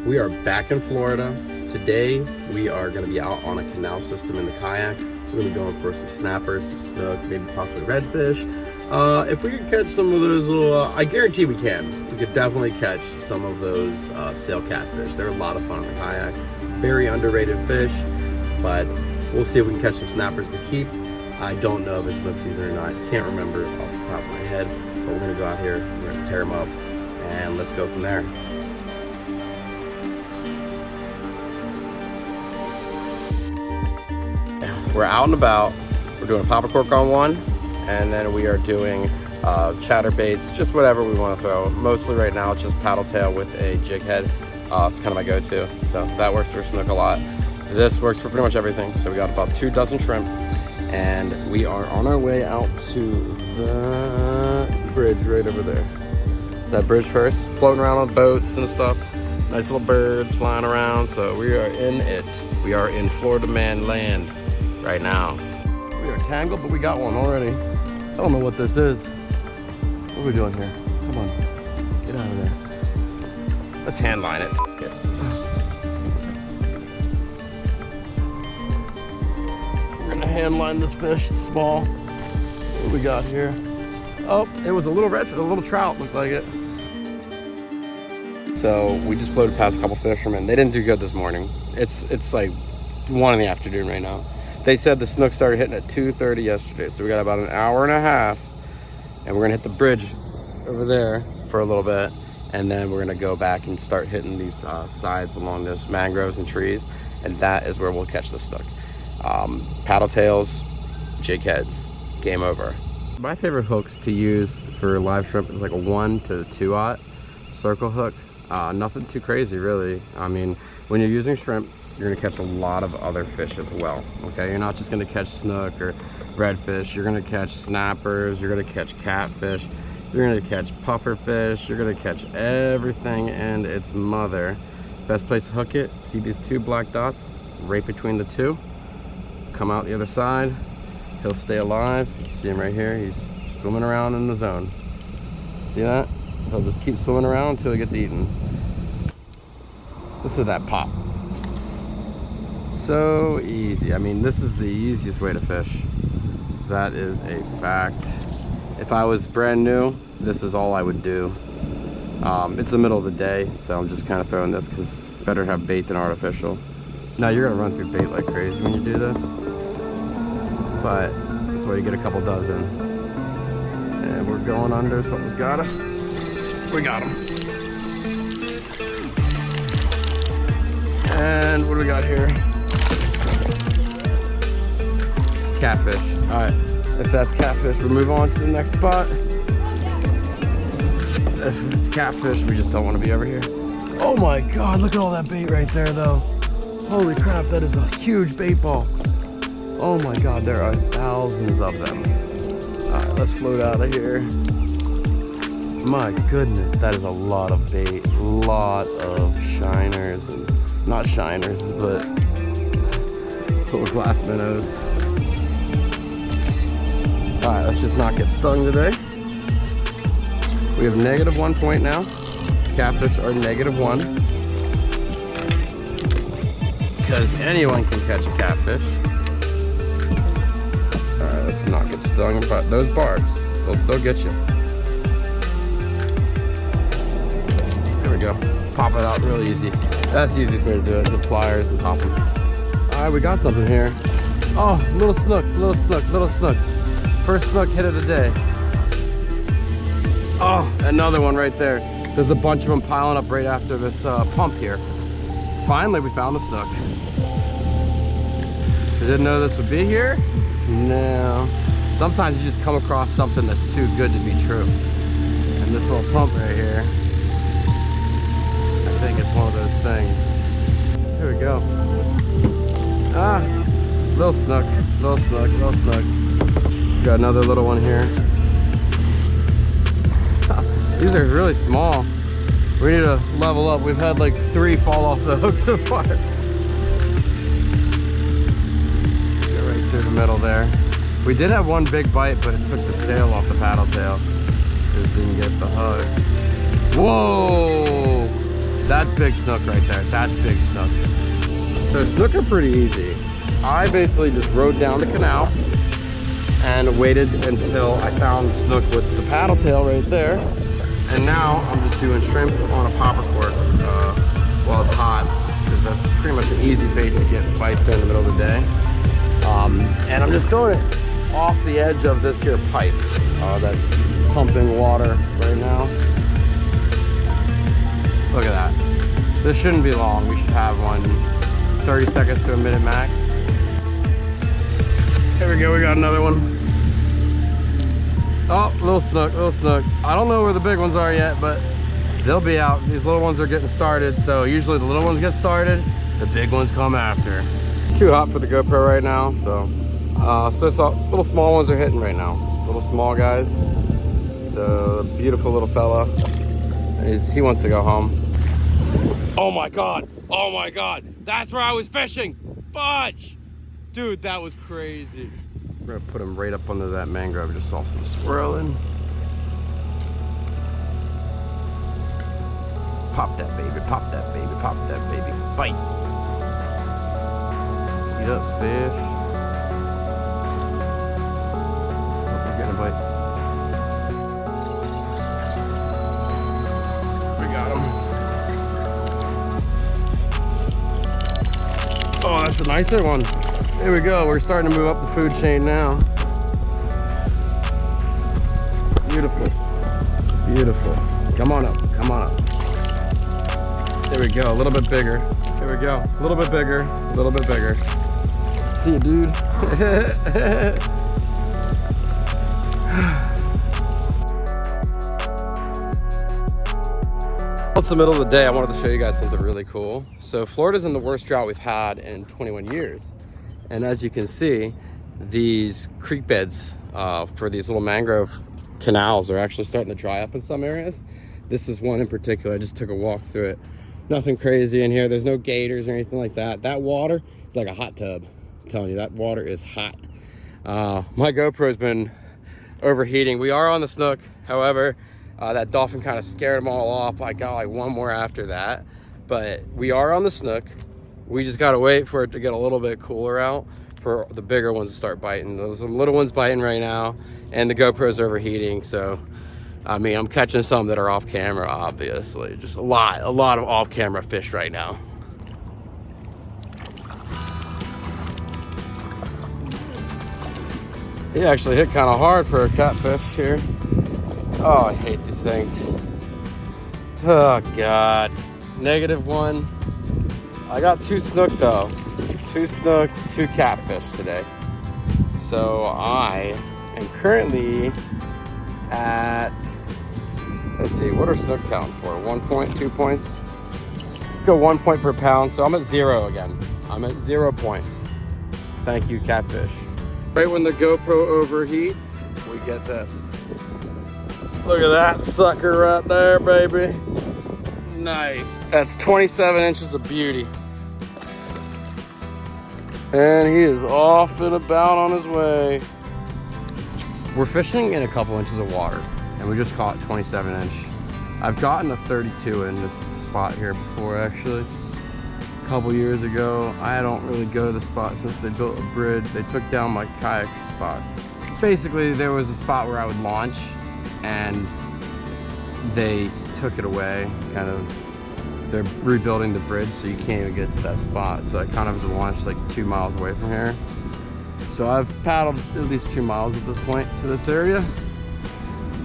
We are back in Florida. Today we are going to be out on a canal system in the kayak. We're going to be going for some snappers, some snook, maybe possibly redfish. If we can catch some of those little, I guarantee we can. We could definitely catch some of those sail catfish. They're a lot of fun in the kayak. Very underrated fish, but we'll see if we can catch some snappers to keep. I don't know if it's snook season or not. Can't remember off the top of my head, but we're going to go out here, we're going to tear them up, and let's go from there. We're out and about. We're doing a popper cork on one, and then we are doing chatter baits, just whatever we want to throw. Mostly right now it's just paddle tail with a jig head. It's kind of my go-to, so that works for snook a lot. This works for pretty much everything. So we got about 2 dozen shrimp, and we are on our way out to the bridge right over there. That bridge first, floating around on boats and stuff. Nice little birds flying around. So we are in it. We are in Florida man land right now. We are tangled, but we got one already. I don't know what this is. What are we doing here? Come on, get out of there. Let's hand line it. Okay. We're gonna hand line this fish. It's small. What do we got here? Oh, it was a little trout, looked like it. So we just floated past a couple fishermen. They didn't do good this morning. It's like 1 in the afternoon right now. They said the snook started hitting at 2:30 yesterday, so we got about an hour and a half, and we're gonna hit the bridge over there for a little bit, and then we're gonna go back and start hitting these sides along those mangroves and trees, and that is where we'll catch the snook. Paddle tails, jig heads, game over. My favorite hooks to use for live shrimp is like a 1 to 2/0 circle hook. Nothing too crazy, really. I mean, when you're using shrimp, you're gonna catch a lot of other fish as well, okay? You're not just gonna catch snook or redfish. You're gonna catch snappers, you're gonna catch catfish, you're gonna catch puffer fish, you're gonna catch everything and its mother. Best place to hook it, see these 2 black dots right between the 2? Come out the other side, he'll stay alive. See him right here, he's swimming around in the zone. See that? He'll just keep swimming around until he gets eaten. Listen to that pop. So easy. I mean, this is the easiest way to fish. That is a fact. If I was brand new, this is all I would do. It's the middle of the day, so I'm just kind of throwing this because better have bait than artificial. Now you're gonna run through bait like crazy when you do this, but that's why you get a couple dozen. And we're going under. Something's got us. We got him. And what do we got here? Catfish. All right, if that's catfish, we'll move on to the next spot. If it's catfish, we just don't want to be over here. Oh my God, look at all that bait right there though. Holy crap, that is a huge bait ball. Oh my God, there are thousands of them. All right, let's float out of here. My goodness, that is a lot of bait. A lot of shiners, and not shiners, but little glass minnows. All right, let's just not get stung today. We have -1 point now. Catfish are -1. Because anyone can catch a catfish. All right, let's not get stung by those barbs. They'll get you. There we go. Pop it out real easy. That's the easiest way to do it. Just pliers and pop them. All right, we got something here. Oh, little snook, little snook, little snook. First snook hit of the day. Oh, another one right there. There's a bunch of them piling up right after this pump here. Finally, we found a snook. I didn't know this would be here. No. Sometimes you just come across something that's too good to be true. And this little pump right here, I think it's one of those things. Here we go. Ah, little snook, little snook, little snook. Got another little one here. These are really small. We need to level up. We've had like 3 fall off the hook so far. Get right through the middle there. We did have one big bite, but it took the tail off the paddle tail. Just didn't get the hook. Whoa! That's big snook right there. That's big snook. So snook are pretty easy. I basically just rode down the canal and waited until I found snook with the paddle tail right there. And now I'm just doing shrimp on a popper cork while it's hot, because that's pretty much an easy bait to get bites in the middle of the day. And I'm just throwing it off the edge of this here pipe that's pumping water right now. Look at that. This shouldn't be long. We should have one 30 seconds to a minute max. There we go, we got another one. Oh, little snook, little snook. I don't know where the big ones are yet, but they'll be out. These little ones are getting started, so usually the little ones get started, the big ones come after. Too hot for the GoPro right now, so little small ones are hitting right now. Little small guys. So beautiful little fella. He wants to go home. Oh my God, oh my God. That's where I was fishing, fudge. Dude, that was crazy. We're gonna put him right up under that mangrove. Just saw some swirling. Pop that baby, pop that baby, pop that baby. Bite. Eat up, fish. Oh, we're getting a bite. We got him. Oh, that's a nicer one. There we go. We're starting to move up the food chain now. Beautiful. Beautiful. Come on up. Come on up. There we go. A little bit bigger. There we go. A little bit bigger. A little bit bigger. See you, dude. It's the middle of the day. I wanted to show you guys something really cool. So Florida's in the worst drought we've had in 21 years. And as you can see, these creek beds for these little mangrove canals are actually starting to dry up in some areas. This is one in particular. I just took a walk through it. Nothing crazy in here. There's no gators or anything like that. That water is like a hot tub. I'm telling you, that water is hot. My GoPro's been overheating. We are on the Snook. However, that dolphin kind of scared them all off. I got like one more after that. But we are on the Snook. We just gotta wait for it to get a little bit cooler out for the bigger ones to start biting. Those little ones biting right now, and the GoPro's overheating. So, I mean, I'm catching some that are off camera, obviously. Just a lot of off camera fish right now. He actually hit kind of hard for a catfish here. Oh, I hate these things. Oh God, -1. I got 2 snook though. 2 snook, 2 catfish today. So I am currently at, let's see, what are snook counting for? 1 point, 2 points? Let's go 1 point per pound. So I'm at 0 again. I'm at 0 points. Thank you, catfish. Right when the GoPro overheats, we get this. Look at that sucker right there, baby. Nice. That's 27 inches of beauty. And he is off and about on his way. We're fishing in a couple inches of water, and we just caught 27 inch. I've gotten a 32 in this spot here before, actually. A couple years ago. I don't really go to the spot since they built a bridge. They took down my kayak spot. Basically, there was a spot where I would launch, and they took it away. Kind of, they're rebuilding the bridge, so you can't even get to that spot. So I kind of launched like 2 miles away from here. So I've paddled at least 2 miles at this point to this area,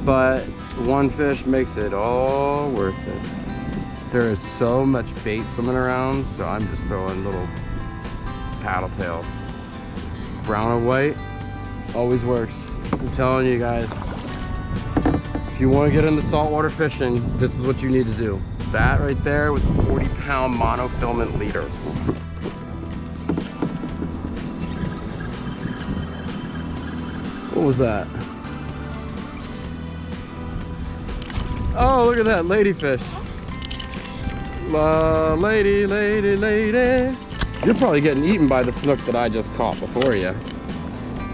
but one fish makes it all worth it. There is so much bait swimming around, so I'm just throwing little paddle tail. Brown and white always works. I'm telling you guys, if you want to get into saltwater fishing, this is what you need to do. That right there with a 40-pound monofilament leader. What was that? Oh, look at that ladyfish. Lady, lady, lady. You're probably getting eaten by the snook that I just caught before you.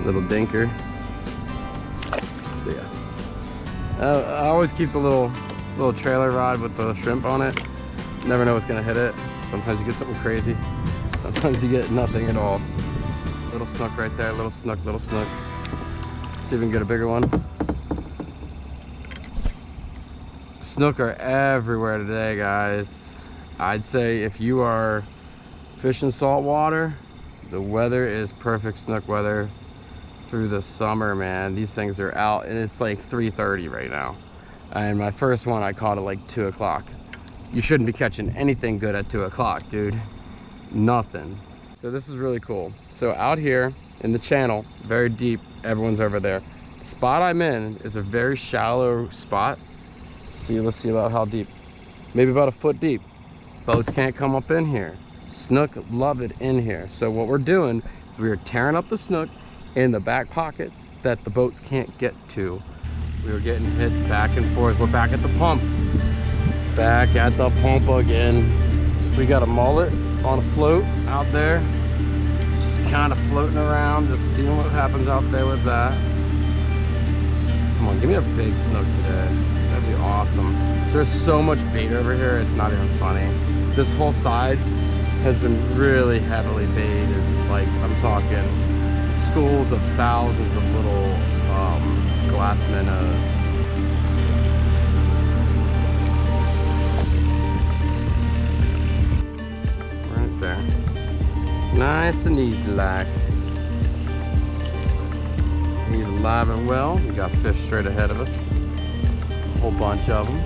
Little dinker. See ya. I always keep the little trailer rod with the shrimp on it. Never know what's gonna hit it. Sometimes you get something crazy. Sometimes you get nothing at all. Little snook right there, little snook, little snook. See if we can get a bigger one. Snook are everywhere today, guys. I'd say if you are fishing saltwater, the weather is perfect snook weather through the summer, man. These things are out, and it's like 3:30 right now. And my first one, I caught at like 2 o'clock. You shouldn't be catching anything good at 2 o'clock, dude. Nothing. So this is really cool. So out here in the channel, very deep, everyone's over there. The spot I'm in is a very shallow spot. See, let's see about how deep. Maybe about a foot deep. Boats can't come up in here. Snook love it in here. So what we're doing is we are tearing up the snook in the back pockets that the boats can't get to. We were getting hits back and forth. We're back at the pump. Back at the pump again. We got a mullet on a float out there. Just kind of floating around, just seeing what happens out there with that. Come on, give me a big snook today. That'd be awesome. There's so much bait over here, it's not even funny. This whole side has been really heavily baited. Like, I'm talking schools of thousands of little glass minnows. Right there. Nice and easy like. He's alive and well. We got fish straight ahead of us. A whole bunch of them.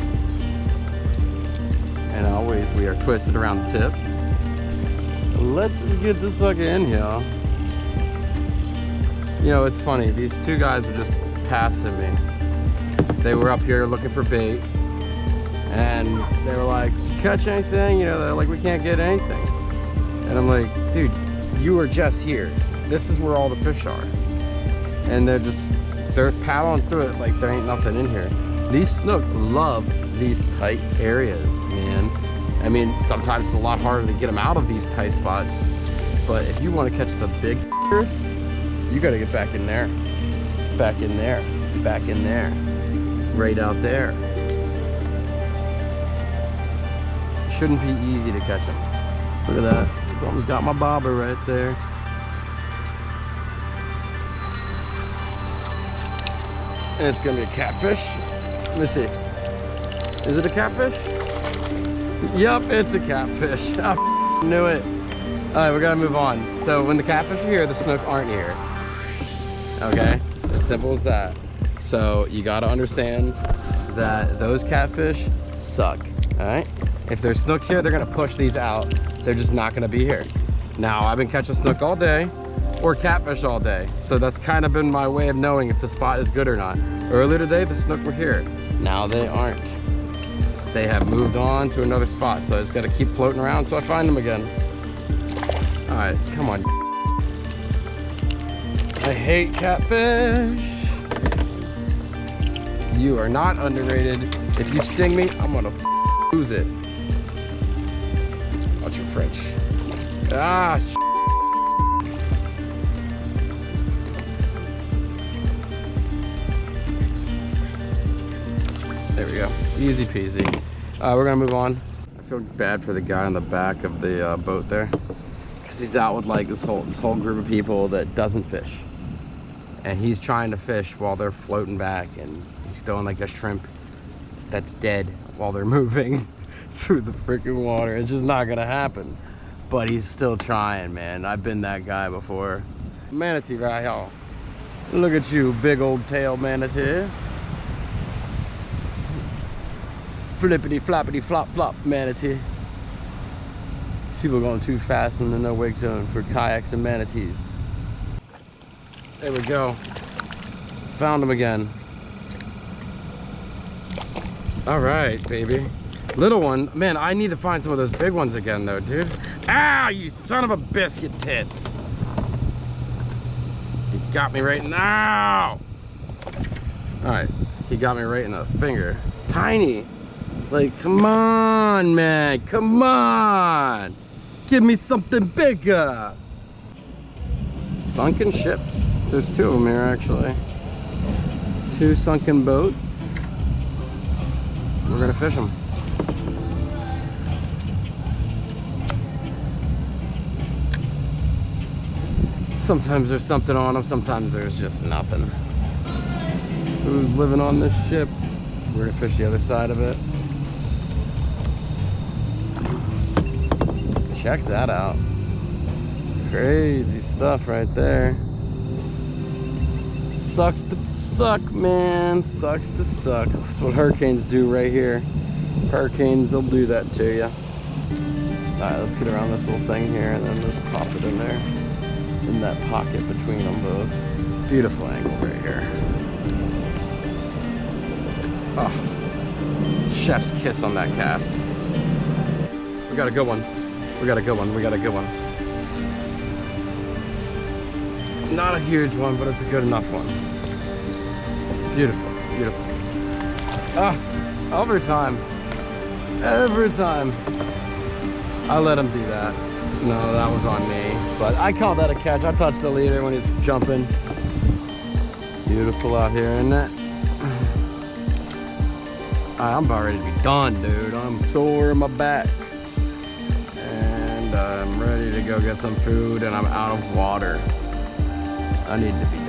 And always we are twisted around the tip. Let's just get this sucker in here. You know, it's funny. These two guys were just passing me. They were up here looking for bait. And they were like, "You catch anything?" You know, they're like, "We can't get anything." And I'm like, "Dude, you were just here. This is where all the fish are." And they're paddling through it like there ain't nothing in here. These snook love these tight areas, man. I mean, sometimes it's a lot harder to get them out of these tight spots, but if you want to catch the big fish, you got to get back in there, back in there, back in there, right out there. Shouldn't be easy to catch them. Look at that. Something's got my bobber right there. And it's gonna be a catfish. Let me see. Is it a catfish? Yup, it's a catfish. I knew it. Alright, we gotta move on. So when the catfish are here, the snook aren't here. Okay? As simple as that. So you gotta understand that those catfish suck. Alright? If there's snook here, they're gonna push these out. They're just not gonna be here. Now, I've been catching snook all day, or catfish all day. So that's kind of been my way of knowing if the spot is good or not. Earlier today, the snook were here. Now they aren't. They have moved on to another spot. So I just gotta keep floating around until I find them again. All right, come on. I hate catfish. You are not underrated. If you sting me, I'm gonna lose it. Watch your French. Ah, there we go. Easy peasy. We're gonna move on. I feel bad for the guy on the back of the boat there, because he's out with like this whole group of people that doesn't fish, and he's trying to fish while they're floating back, and he's throwing like a shrimp that's dead while they're moving through the freaking water. It's just not gonna happen. But he's still trying, man. I've been that guy before. Manatee right here. Look at you, big old tail manatee. Flippity floppity flop flop manatee. People going too fast in the no wake zone for kayaks and manatees. There we go. Found him again. All right, baby. Little one, man, I need to find some of those big ones again though, dude. Ah, you son of a biscuit tits. He got me right now. All right, he got me right in the finger. Tiny. Like, come on, man, come on. Give me something bigger. Sunken ships. There's two of them here, actually. Two sunken boats. We're gonna fish them. Sometimes there's something on them, sometimes there's just nothing. Who's living on this ship? We're gonna fish the other side of it. Check that out. Crazy stuff right there. Sucks to suck, man. Sucks to suck. That's what hurricanes do right here. Hurricanes, they'll do that to you. Alright, let's get around this little thing here and then just pop it in there. In that pocket between them both. Beautiful angle right here. Oh, chef's kiss on that cast. We got a good one. We got a good one. We got a good one. Not a huge one, but it's a good enough one. Beautiful, beautiful. Ah, every time. Every time. I let him do that. No, that was on me. But I called that a catch. I touched the leader when he's jumping. Beautiful out here, isn't it? I'm about ready to be done, dude. I'm sore in my back. And I'm ready to go get some food, and I'm out of water. I need to be